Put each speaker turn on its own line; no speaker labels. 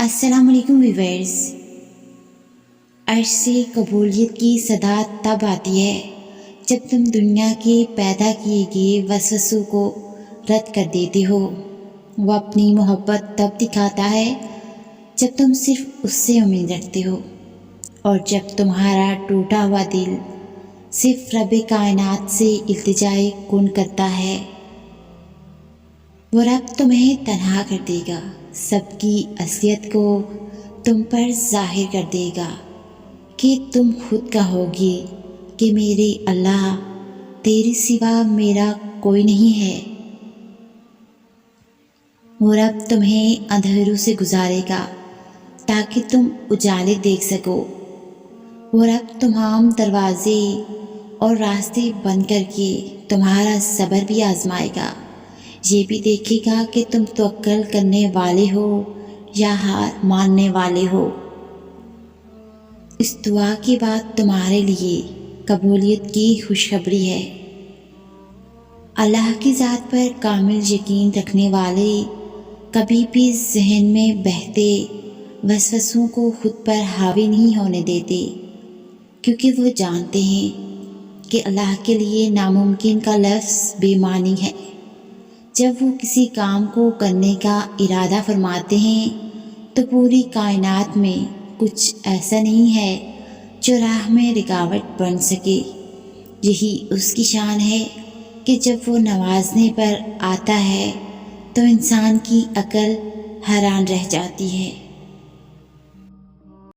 السلام علیکم ویورز۔ عرش سے قبولیت کی صدا تب آتی ہے جب تم دنیا کے پیدا کیے گئے وسوسوں کو رد کر دیتے ہو۔ وہ اپنی محبت تب دکھاتا ہے جب تم صرف اس سے امید رکھتے ہو، اور جب تمہارا ٹوٹا ہوا دل صرف رب کائنات سے التجائے کن کرتا ہے۔ وہ رب تمہیں تنہا کر دے گا، سب کی اصلیت کو تم پر ظاہر کر دے گا کہ تم خود کہوگے کہ میرے اللہ، تیرے سوا میرا کوئی نہیں ہے۔ وہ رب تمہیں اندھیروں سے گزارے گا تاکہ تم اجالے دیکھ سکو۔ وہ رب تمام دروازے اور راستے بند کر کے تمہارا صبر بھی آزمائے گا، یہ بھی دیکھے گا کہ تم توکل کرنے والے ہو یا ہار ماننے والے ہو۔ اس دعا کے بعد تمہارے لیے قبولیت کی خوشخبری ہے۔ اللہ کی ذات پر کامل یقین رکھنے والے کبھی بھی ذہن میں بہتے وسوسوں کو خود پر حاوی نہیں ہونے دیتے، کیونکہ وہ جانتے ہیں کہ اللہ کے لیے ناممکن کا لفظ بے معنی ہے۔ جب وہ کسی کام کو کرنے کا ارادہ فرماتے ہیں تو پوری کائنات میں کچھ ایسا نہیں ہے جو راہ میں رکاوٹ بن سکے۔ یہی اس کی شان ہے کہ جب وہ نوازنے پر آتا ہے تو انسان کی عقل حیران رہ جاتی ہے۔